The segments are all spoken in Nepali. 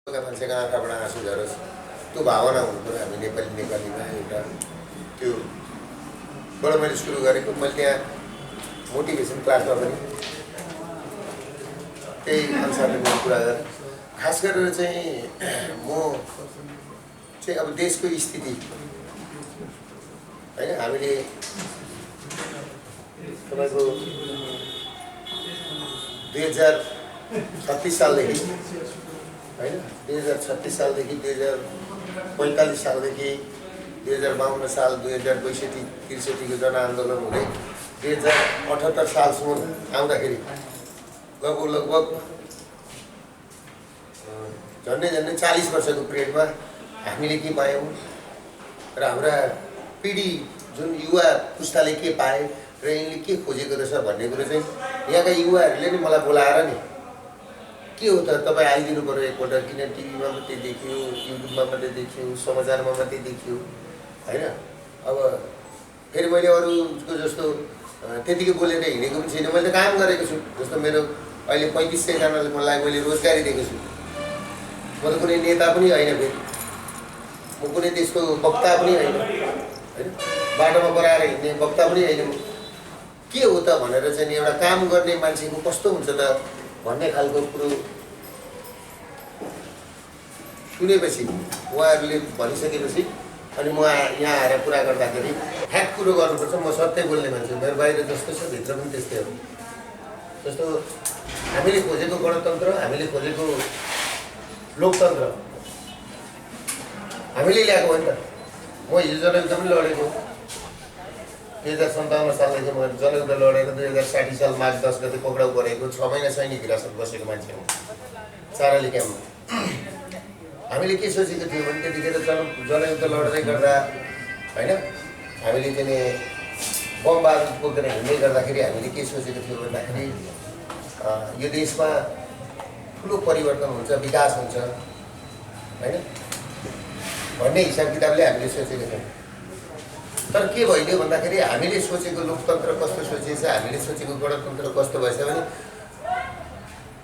मान्छेको आँखाबाट आँसु झरोस् त्यो भावना हुनुपर्यो हामी नेपालीमा एउटा त्यो बाट मैले सुरु गरेको। मैले त्यहाँ मोटिभेसन क्लासमा पनि त्यही अनुसारले मैले कुरा गरेँ। खास गरेर चाहिँ म चाहिँ अब देशको स्थिति होइन, हामीले तपाईँको 2036 सालदेखि होइन 2036 सालदेखि 2045 सालदेखि 2052 साल 2062-63 को जनआन्दोलन हुँदै 2078 सालसम्म आउँदाखेरि लगभग झन्डै 40 वर्षको पिरियडमा हामीले के पायौँ र हाम्रा पिँढी जुन युवा पुस्ताले के पाए र यिनले के खोजेको रहेछ भन्ने कुरो चाहिँ यहाँका युवाहरूले नै मलाई बोलाएर नि के हो त तपाईँ आइदिनु पर्यो एकपल्ट, किन टिभीमा मात्रै देखियो, युट्युबमा मात्रै देखियो, समाचारमा मात्रै देखियो होइन। अब फेरि मैले अरूको जस्तो त्यतिकै बोलेर हिँडेको पनि छैन। मैले त काम गरेको छु। जस्तो मेरो अहिले 3500जनाले मलाई मैले रोजगारी दिएको छु। म त कुनै नेता पनि होइन, फेरि म कुनै देशको वक्ता पनि होइन होइन, बाटोमा बराएर हिँड्ने वक्ता पनि होइन। के हो त भनेर चाहिँ एउटा काम गर्ने मान्छेको कस्तो हुन्छ त भन्ने खालको कुरो सुनेपछि उहाँहरूले भनिसकेपछि अनि म यहाँ आएर कुरा गर्दाखेरि फ्याक्ट कुरो गर्नुपर्छ। म सत्य बोल्ने मान्छे, मेरो बाहिर जस्तो छ भित्र पनि त्यस्तै हो। जस्तो हामीले खोजेको गणतन्त्र, हामीले खोजेको लोकतन्त्र हामीले ल्याएको हो नि त। म हिजो जनयुद्ध पनि लडेको 2057 सालदेखि म जनयुद्ध लडेर 2060 साल माघ 10 गते पक्राउ परेको, 6 महिना सैनिक हिरासत बसेको मान्छे हो चाराली क्याम्पमा। हामीले के सोचेको थियौँ भने त्यतिखेर जनयुद्ध लड्दै गर्दा होइन, हामीले चाहिँ बम बारुद बोकेर हिँड्दै गर्दाखेरि हामीले के सोचेको थियौँ भन्दाखेरि यो देशमा ठुलो परिवर्तन हुन्छ, विकास हुन्छ होइन भन्ने हिसाब किताबले हामीले सोचेको थियौँ। तर के भइदियो भन्दाखेरि हामीले सोचेको लोकतन्त्र कस्तो सोचेछ, हामीले सोचेको गणतन्त्र कस्तो भएछ भने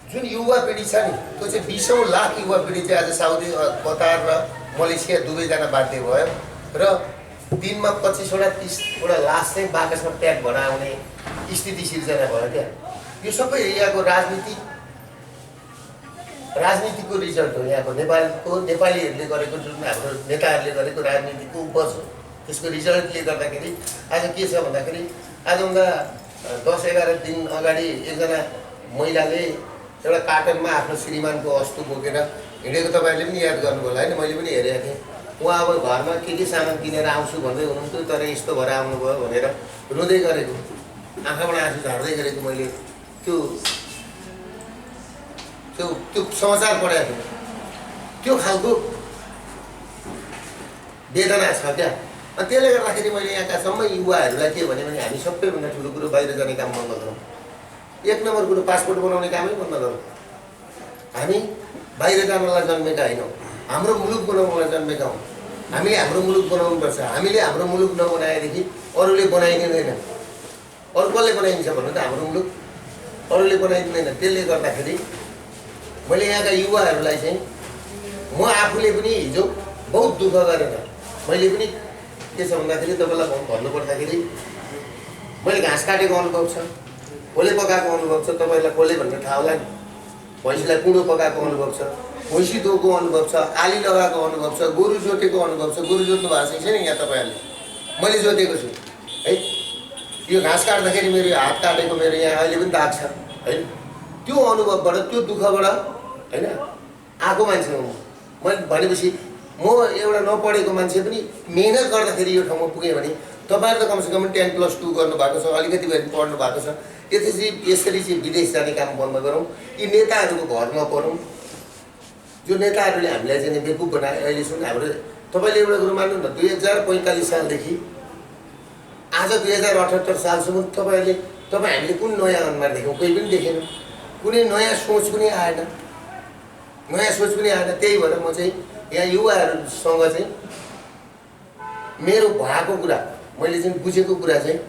जुन युवा पिँढी छ नि त्यो चाहिँ 20औं लाख युवा पिँढी चाहिँ आज साउदी, कतार र मलेसिया दुवै जान बाध्य भयो र दिनमा 25वटा 30वटा लास चाहिँ बाकसमा प्याक भएर आउने स्थिति सिर्जना भयो। क्या यो सबै यहाँको राजनीतिको रिजल्ट हो। यहाँको नेपालीहरूले गरेको जुन हाम्रो नेताहरूले गरेको राजनीतिको उपज हो। त्यसको रिजल्टले गर्दाखेरि आज के छ भन्दाखेरि आजभन्दा 10-11 दिन अगाडि एकजना महिलाले एउटा कार्टनमा आफ्नो श्रीमानको अस्तु बोकेर हिँडेको तपाईँहरूले पनि याद गर्नुभयो होला होइन, मैले पनि हेरेको थिएँ। उहाँ अब घरमा के सामान किनेर आउँछु भन्दै हुनुहुन्थ्यो, तर यस्तो भएर आउनुभयो भनेर रुँदै गरेको, आँखाबाट आँसु झार्दै गरेको मैले त्यो समाचार पढाएको थिएँ। त्यो खालको वेदना छ क्या। अनि त्यसले गर्दाखेरि मैले यहाँका सबै युवाहरूलाई के भने हामी सबैभन्दा ठुलो कुरो बाहिर जाने काम बन्द गरौँ। 1 नम्बर कुरो पासपोर्ट बनाउने कामै बन्द गरौँ। हामी बाहिर जानलाई जन्मेका होइनौँ, हाम्रो मुलुक बनाउनलाई जन्मेका हौँ। हामीले हाम्रो मुलुक बनाउनुपर्छ। हामीले हाम्रो मुलुक नबनाएदेखि अरूले बनाइदिँदैन। अरू कसले बनाइदिन्छ भन्नु त? हाम्रो मुलुक अरूले बनाइदिँदैन। त्यसले गर्दाखेरि मैले यहाँका युवाहरूलाई चाहिँ म आफूले पनि हिजो बहुत दुःख गरेर मैले पनि के छ भन्दाखेरि तपाईँलाई भन्नुपर्दाखेरि मैले घाँस काटेको अनुभव छ, खोले पकाएको अनुभव छ। तपाईँलाई खोले भन्ने थाहा होला नि। भैँसीलाई कुँडो पकाएको अनुभव छ, भैँसी दोको अनुभव छ, आली लगाएको अनुभव छ, गोरु जोतेको अनुभव छ। गोरु जोत्नु भएको छैन यहाँ तपाईँहरूले? मैले जोतेको छु है। यो घाँस काट्दाखेरि मेरो हात काटेको मेरो यहाँ अहिले पनि दाग छ होइन। त्यो अनुभवबाट, त्यो दुःखबाट होइन आएको मान्छे हो मैले। भनेपछि म एउटा नपढेको मान्छे पनि मेहनत गर्दाखेरि यो ठाउँमा पुगेँ भने तपाईँहरू त कमसेकम 10+2 गर्नुभएको छ, अलिकति भए पनि पढ्नु भएको छ। यसरी चाहिँ विदेश जाने काम बन्द गरौँ। यी नेताहरूको घरमा पढौँ। जो नेताहरूले हामीलाई चाहिँ बेकुफ बनाए अहिलेसम्म। हाम्रो तपाईँले एउटा कुरो मान्नु न, 2045 सालदेखि आज 2078 सालसम्म हामीले कुन नयाँ अनुहार देख्यौँ? कोही पनि देखेन। कुनै नयाँ सोच पनि आएन, नयाँ सोच पनि आएन। त्यही भएर म चाहिँ यहाँ युवाहरूसँग चाहिँ मेरो भएको कुरा, मैले चाहिँ बुझेको कुरा चाहिँ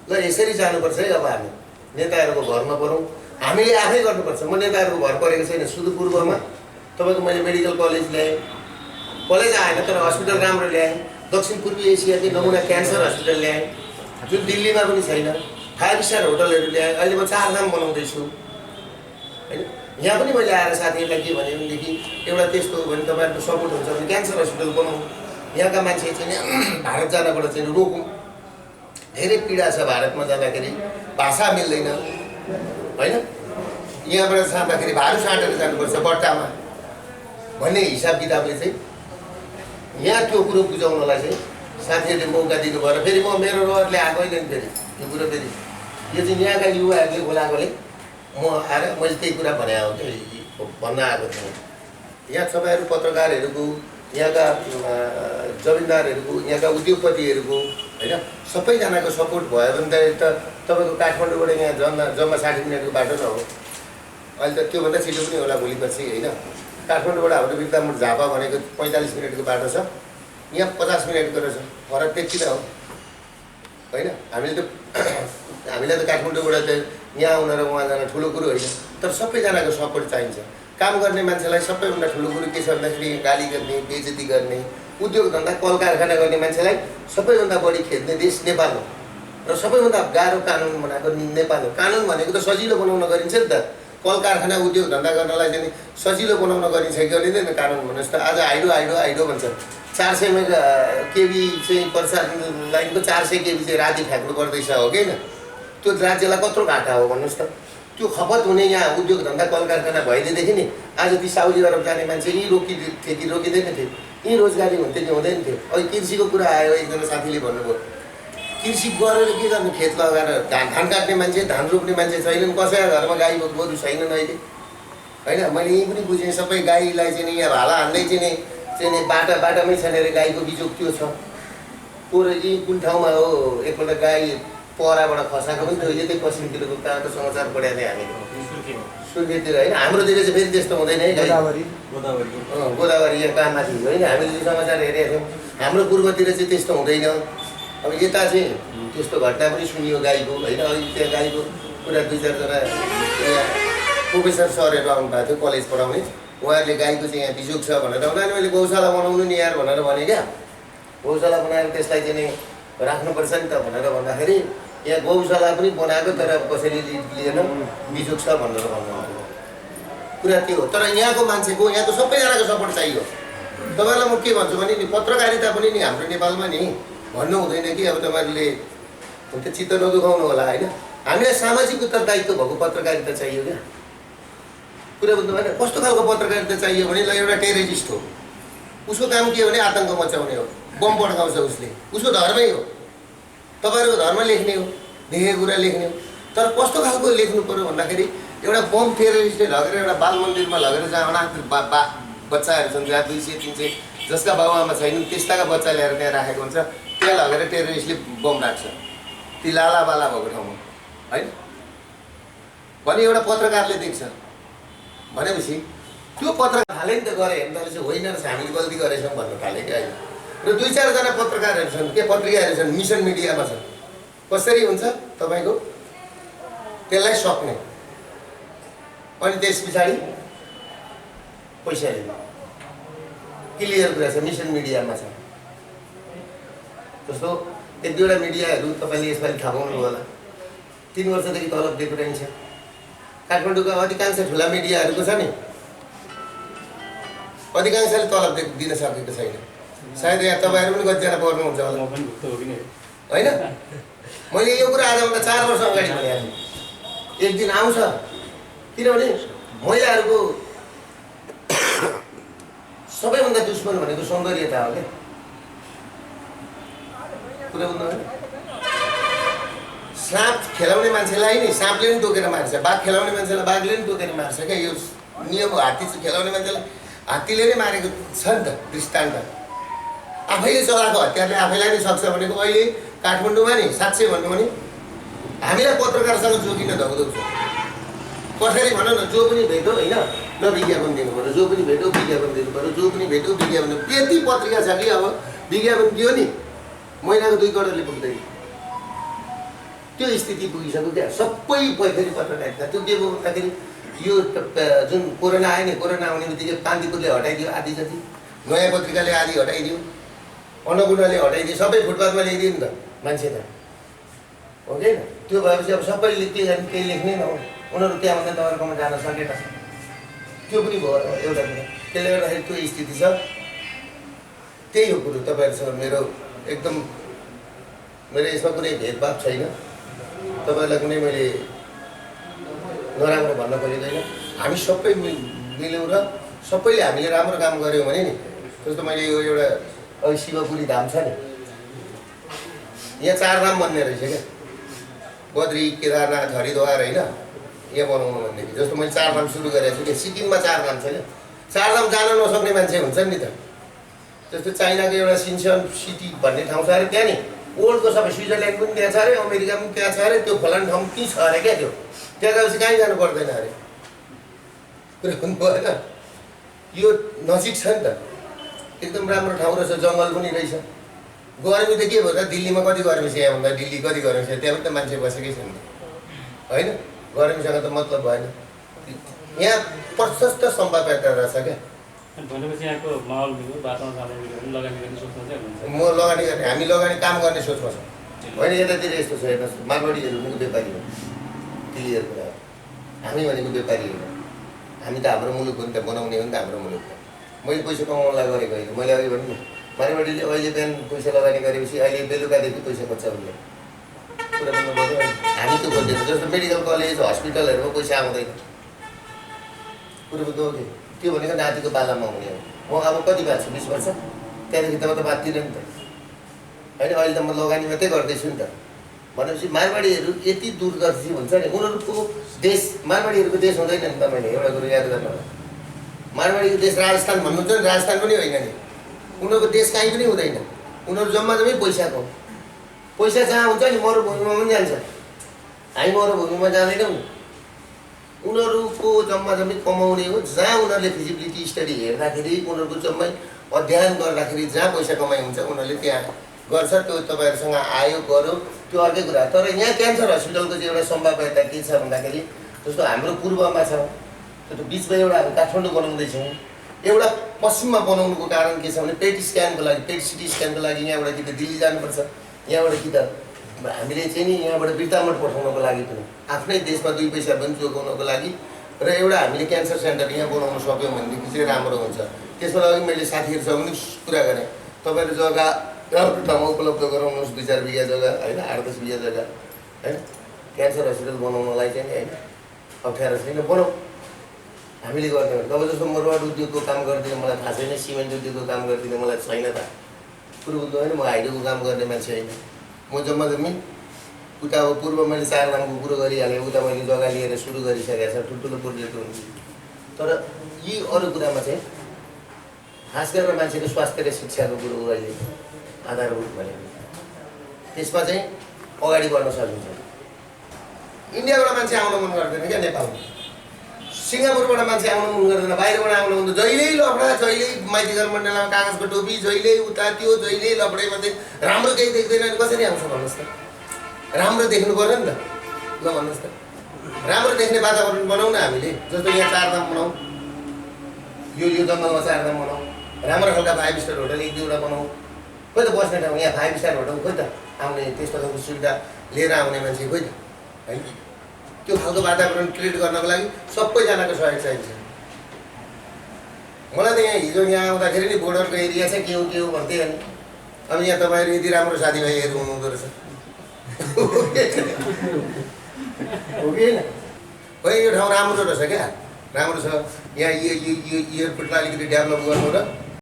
ल यसरी जानुपर्छ है। अब हामी नेताहरूको घरमा पढौँ, हामीले आफै गर्नुपर्छ। म नेताहरूको भर परेको छैन। सुदूरपूर्वमा तपाईँको मैले मेडिकल कलेज ल्याएँ, कलेज आएन तर हस्पिटल राम्रो ल्याएँ। दक्षिण पूर्वी एसियाकै नमुना क्यान्सर हस्पिटल ल्याएँ जुन दिल्लीमा पनि छैन। 5 स्टार होटलहरू ल्याएँ। अहिले म 4 धाम बनाउँदैछु होइन। यहाँ पनि मैले आएर साथीहरूलाई के भने भनेदेखि एउटा त्यस्तो हो भने तपाईँहरूको सपोर्ट हुन्छ भने क्यान्सर हस्पिटल बनाउँ। यहाँका मान्छे चाहिँ भारत जानबाट चाहिँ रोकौँ। धेरै पीडा छ भारतमा जाँदाखेरि, भाषा मिल्दैन होइन। यहाँबाट जाँदाखेरि भारू साटेर जानुपर्छ बट्टामा भन्ने हिसाब किताबले चाहिँ यहाँ त्यो कुरो बुझाउनलाई चाहिँ साथीहरूले मौका दिनुभयो र फेरि म मेरो रहरले आएको होइन फेरि त्यो कुरो फेरि यो चाहिँ यहाँका युवाहरूले बोलाएकोले म आएर मैले त्यही कुरा भने हो कि भन्न आएको थिएँ। यहाँ तपाईँहरू पत्रकारहरूको, यहाँका जमिनदारहरूको, यहाँका उद्योगपतिहरूको होइन सबैजनाको सपोर्ट भयो भने त तपाईँको काठमाडौँबाट यहाँ जम्मा 60 मिनटको बाटो न हो। अहिले त त्योभन्दा छिटो पनि होला भोलि पछि होइन। काठमाडौँबाट हाम्रो बिर्तामोड झापा भनेको 45 मिनटको बाटो छ, यहाँ 50 मिनटको रहेछ। फरक त्यति नै हो होइन। हामीलाई त काठमाडौँबाट त यहाँ आउन र उहाँ जान ठुलो कुरो होइन, तर सबैजनाको सपोर्ट चाहिन्छ। काम गर्ने मान्छेलाई सबैभन्दा ठुलो कुरो के छ भन्दाखेरि गाली गर्ने, बेइज्जती गर्ने, उद्योग धन्दा कल कारखाना गर्ने मान्छेलाई सबैभन्दा बढी खेद्ने देश नेपाल हो र सबैभन्दा गाह्रो कानुन बनाएको नेपाल हो। कानुन भनेको त सजिलो बनाउन गरिन्छ नि त। कल कारखाना उद्योग धन्दा गर्नलाई चाहिँ सजिलो बनाउन गरिन्छ कि गरिँदैन कानुन भन्नुहोस् त। आज हाइडो भन्छ। 400 केबी चाहिँ प्रसाद लाइनको 400 केबी चाहिँ राति फ्याँक्नु पर्दैछ हो कि होइन। त्यो राज्यलाई कत्रो घाटा हो भन्नुहोस् त। त्यो खपत हुने यहाँ उद्योग धन्दा कल कारखाना भइदिएदेखि नि आज ती साउदी अरब जाने मान्छे यहीँ रोकिदिए कि रोकिँदैन थियो, यहीँ रोजगारी हुन्थ्यो कि हुँदैन थियो। अहिले कृषिको कुरा आयो, एकजना साथीले भन्नुभयो कृषि गरेर के गर्नु, खेत लगाएर धान काट्ने मान्छे, धान रोप्ने मान्छे छैनन्। कसैको घरमा गाई गोरु छैनन् अहिले होइन। मैले यहीँ पनि बुझेँ सबै गाईलाई चाहिँ यहाँ भाला हान्दै चाहिँ बाटामै छानेर गाईको बिजोग त्यो छ। पोर यी कुन ठाउँमा हो एकपल्ट गाई पहराबाट खसाएको पनि थियो। यतै पश्चिमतिरको तातो समाचार पढाएको थिएँ हामीले सुर्खेततिर होइन। हाम्रोतिर चाहिँ फेरि त्यस्तो हुँदैन है। गोदावरी यहाँ कहाँ माथि होइन। हामीले त्यो समाचार हेरेका थियौँ। हाम्रो पूर्वतिर चाहिँ त्यस्तो हुँदैन। अब यता चाहिँ त्यस्तो घटना पनि सुनियो गाईको होइन। अहिले त्यहाँ गाईको कुरा 2-4 जना प्रोफेसर सरहरू आउनुभएको थियो कलेज पढाउने। उहाँहरूले गाईको चाहिँ यहाँ बिजोग छ भनेर उनीहरूले मैले गौशाला बनाउनु नि यार भनेर भने क्या। गौशाला बनाएर त्यसलाई चाहिँ राख्नुपर्छ नि त भनेर भन्दाखेरि यहाँ गौशाला पनि बनाएको तर कसैले लिएन, बिजोग छ भनेर भन्नुभयो। कुरा त्यो हो। तर यहाँको मान्छेको, यहाँको सबैजनाको सपोर्ट चाहियो। तपाईँलाई म के भन्छु भने नि पत्रकारिता पनि नि हाम्रो नेपालमा नि भन्नु हुँदैन कि अब तपाईँहरूले हुन त चित्त नदुखाउनु होला होइन। हामीलाई सामाजिक उत्तरदायित्व भएको पत्रकारिता चाहियो क्या। कुरा बुझ्नु भएन। कस्तो खालको पत्रकारिता चाहियो भने ल एउटा टेररिस्ट हो, उसको काम के हो भने आतङ्क मचाउने हो, बम पड्काउँछ उसले, उसको धर्मै हो। तपाईँहरूको धर्म लेख्ने हो, देखेको कुरा लेख्ने हो। तर कस्तो खालको लेख्नु पऱ्यो भन्दाखेरि एउटा बम टेररिस्टले लगेर एउटा बाल मन्दिरमा लगेर जहाँ अनाथ बच्चाहरू छन्, जहाँ 200-300 जसका बाबुआमा छैनन् त्यस्ताका बच्चा ल्याएर त्यहाँ राखेको हुन्छ, त्यहाँ लगेर टेररिस्टले बम राख्छ ती लालाबाला भएको ठाउँमा होइन भने एउटा पत्रकारले देख्छ भनेपछि त्यो पत्रकार हालै नि त गरे हेर्नु त होइन रहेछ, हामीले गल्ती गरेछौँ भन्नु थाल्यो क्या अहिले। र 2-4 जना पत्रकारहरू छन्, के पत्रिकाहरू छन्, मिसन मिडियामा छन्। कसरी हुन्छ तपाईँको त्यसलाई सक्ने अनि त्यस पछाडि पैसा लिने क्लियर कुरा छ। मिसन मिडियामा छ जस्तो 1-2वटा मिडियाहरू तपाईँले यसपालि थाहा पाउनु होला 3 वर्षदेखि तलब दिएको रहन्छ। काठमाडौँका अधिकांश ठुला मिडियाहरूको छ नि अधिकांशले तलब दिन सकेको छैन। सायद यहाँ तपाईँहरू पनि कतिजना पर्नुहुन्छ होला होइन। मैले यो कुरा आजभन्दा 4 वर्ष अगाडि भनेको थिएँ। एक दिन आउँछ किनभने महिलाहरूको सबैभन्दा दुश्मन भनेको सौन्दर्यता हो क्या। कुरा बुझ्नु भएन। साँप खेलाउने मान्छेलाई नि साँपले पनि टोकेर मार्छ, बाघ खेलाउने मान्छेलाई बाघले पनि टोकेर मार्छ क्या। यो नियम हो। हात्ती खेलाउने मान्छेलाई हात्तीले नै मारेको छ नि त दृष्टान्त। आफैले चलाएको हतियारले आफैलाई नै सक्छ भनेको अहिले काठमाडौँमा नि साँच्चै भन्नु भने हामीलाई पत्रकारसँग जोगिन धौधौँ छ। कसरी भनौँ न, जो पनि भेट्यो होइन ल विज्ञापन दिनु पऱ्यो, जो पनि भेट्यो विज्ञापन दिनु पऱ्यो, जो पनि भेट्यो विज्ञापन। यति पत्रिका छ कि अब विज्ञापन दियो नि महिनाको 2 करोडले पुग्दैन त्यो स्थिति पुगिसक्यो क्या। सबै पैखरी पत्रकारिता त्यो के भयो भन्दाखेरि यो जुन कोरोना आयो नि, कोरोना आउने बित्तिकै कान्तिपुरले हटाइदियो आधी जति, नयाँ पत्रिकाले आधी हटाइदियो, अन्नपूर्णले हटाइदियो, सबै फुटपाथमा ल्याइदियो नि त मान्छे त, हो कि होइन? त्यो भएपछि अब सबैले के गर्ने, केही लेख्ने न हो, उनीहरू त्यहाँभन्दा तपाईँहरूकोमा जान सकेका छन्। त्यो पनि भयो एउटा कुरा। त्यसले गर्दाखेरि त्यो स्थिति छ। त्यही हो कुरो। तपाईँहरूसँग मेरो एकदम मेरो यसमा कुनै भेदभाव छैन। तपाईँहरूलाई कुनै मैले नराम्रो भन्न खोजेदैन। हामी सबै मिल्यौँ र सबैले हामीले राम्रो काम गऱ्यौँ भने नि, जस्तो मैले यो एउटा अब शिवपुरी धाम छ नि, यहाँ 4 धाम भन्ने रहेछ क्या, बद्री, केदारनाथ, हरिद्वार होइन, यहाँ बनाउनु भनेदेखि। जस्तो मैले 4 धाम सुरु गरेको छु कि सिक्किममा 4 धाम छ क्या। 4 धाम जान नसक्ने मान्छे हुन्छन् नि त। जस्तो चाइनाको एउटा सिन्सन सिटी भन्ने ठाउँ छ अरे, त्यहाँ नि वर्ल्डको सबै, स्विजरल्यान्ड पनि त्यहाँ छ अरे, अमेरिका पनि त्यहाँ छ अरे, त्यो फलान ठाउँ त्यहीँ छ अरे क्या। त्यो त्यहाँ गएपछि कहीँ जानु पर्दैन अरे। कुरा भन्नु भएन। यो नजिक छ नि त, एकदम राम्रो ठाउँ रहेछ, जङ्गल पनि रहेछ। गर्मी त के भयो त, दिल्लीमा कति गर्मी छ, यहाँभन्दा दिल्ली कति गर्मी छ, त्यहाँ पनि त मान्छे बसेकै छ नि त, होइन? गर्मीसँग त मतलब भएन। यहाँ प्रशस्त सम्भाव्यता रहेछ क्या। भनेपछि यहाँको माहौल मिल्यो, वातावरण लगानी गर्ने सोचमा चाहिँ हुनुहुन्छ? म लगानी गर्ने, हामी लगानी काम गर्ने सोचमा छौँ, होइन? यतातिर यस्तो छ, हेर्नुहोस्, मारवाडीहरू पनि व्यापारी हो, क्लियर कुरा हो। हामी भनेको व्यापारी होइन। हामी त हाम्रो मुलुक हो नि त, बनाउने हो नि त हाम्रो मुलुक। मैले पैसा कमाउनलाई गरेको होइन। मैले अघि भन्नु, मारवाडीले अहिले बिहान पैसा लगानी गरेपछि अहिले बेलुकादेखि पैसा खोज्छ उसले। कुरा भन्नु पर्यो। हामी त्यो खोज्दैनौँ। जस्तो मेडिकल कलेज, हस्पिटलहरूमा पैसा आउँदैन। कुरो बुझ्नु हो कि? त्यो भनेको नातिको पालामा हुने हो। म अब कति भएको छु, 20 वर्ष, त्यहाँदेखि त म त बाँच्दिनँ नि त, होइन? अहिले त म लगानी मात्रै गर्दैछु नि त। भनेपछि मारवाडीहरू यति दूरदर्शी हुन्छ नि, उनीहरूको देश, मारवाडीहरूको देश हुँदैन नि। तपाईँले एउटा कुरो याद गर्नु होला, मारवाडीको देश राजस्थान भन्नुहुन्छ नि, राजस्थान पनि होइन नि। उनीहरूको देश कहीँ पनि हुँदैन। उनीहरू जम्मा जम्मै पैसाको, पैसा जहाँ हुन्छ नि मरुभूमिमा पनि जान्छ। हामी मरुभूमिमा जाँदैनौँ। उनीहरूको जम्मा जम्मै कमाउने हो। जहाँ उनीहरूले फिजिबिलिटी स्टडी हेर्दाखेरि, उनीहरूको जम्मै अध्ययन गर्दाखेरि जहाँ पैसा कमाइ हुन्छ, उनीहरूले त्यहाँ गर्छ। त्यो तपाईँहरूसँग आयो गर्यो, त्यो अर्कै कुरा। तर यहाँ क्यान्सर हस्पिटलको चाहिँ एउटा सम्भाव्यता के छ भन्दाखेरि, जस्तो हाम्रो पूर्वमा छ, त्यो बिचमा एउटा काठमाडौँ बनाउँदैछौँ, एउटा पश्चिममा बनाउनुको कारण के छ भने पेट स्क्यानको लागि, पेट सिटी स्क्यानको लागि यहाँबाट कि त दिल्ली जानुपर्छ, यहाँबाट कि त हामीले चाहिँ नि यहाँबाट बिर्तामठ पठाउनको लागि पनि, आफ्नै देशमा 2 पैसा पनि जोगाउनको लागि, र एउटा हामीले क्यान्सर सेन्टर यहाँ बनाउन सक्यौँ भनेदेखि चाहिँ राम्रो हुन्छ। त्यसमा अघि मैले साथीहरूसँग पनि कुरा गरेँ, तपाईँहरू जग्गा राम्रो ठाउँमा उपलब्ध गराउनुहोस्, 2-4 बिघा जग्गा, होइन? 8-10 बिघा जग्गा, होइन? क्यान्सर हस्पिटल बनाउनलाई चाहिँ नि, होइन? अप्ठ्यारो छैन, बनाऊ। हामीले गर्ने हो। अब जस्तो म रड उद्योगको काम गर्दिनँ, मलाई थाहा छैन। सिमेन्ट उद्योगको काम गर्दिनँ, मलाई छैन थाहा। कुरो बुझ्नु होइन? म हाइड्रोको काम गर्ने मान्छे होइन। म जम्मा जम्मी उता अब पूर्व मैले 4 धामको कुरो गरिहालेँ, उता मैले जग्गा लिएर सुरु गरिसकेको छ, ठुल्ठुलो प्रोजेक्ट हुन्छ। तर यी अरू कुरामा चाहिँ खास गरेर मान्छेको स्वास्थ्य र शिक्षाको कुरो अहिले आधारभूत भनेको, त्यसमा चाहिँ अगाडि बढ्न सकिन्छ। इन्डियाबाट मान्छे आउन मन गर्दैन क्या नेपालमा, सिङ्गापुरबाट मान्छे आउन मन गर्दैन, बाहिरबाट आउन मन, जहिल्यै लफडा, जहिल्यै माइती घर मण्डलमा कागजको टोपी, जहिल्यै उता त्यो, जहिल्यै लफडै मात्रै, राम्रो केही देख्दैन भने कसरी आउँछ भन्नुहोस् त? राम्रो देख्नु पर्यो नि त। ल भन्नुहोस् त, राम्रो देख्ने वातावरण बनाउँ न हामीले। जस्तो यहाँ 4 धाम बनाऊ, यो जङ्गलमा 4 धाम बनाऊ, राम्रो खालका 5 स्टार होटल 1-2वटा बनाऊ। खोइ त बस्ने ठाउँ, यहाँ 5 स्टार होटल खोइ त आउने, त्यस्तो खालको सुविधा लिएर आउने मान्छे खोइ त, होइन? त्यो खालको वातावरण क्रिएट गर्नको लागि सबैजनाको सहयोग चाहिन्छ। मलाई त यहाँ हिजो यहाँ आउँदाखेरि नि बोर्डरको एरिया छ, के हो भन्थ्यो नि। अब यहाँ तपाईँहरू यति राम्रो साथीभाइहरू हुनुहुँदो रहेछ, हो कि होइन? खोइ यो ठाउँ राम्रो रहेछ क्या, राम्रो छ। यहाँ यो एयरपोर्टलाई अलिकति डेभलप गर्नु र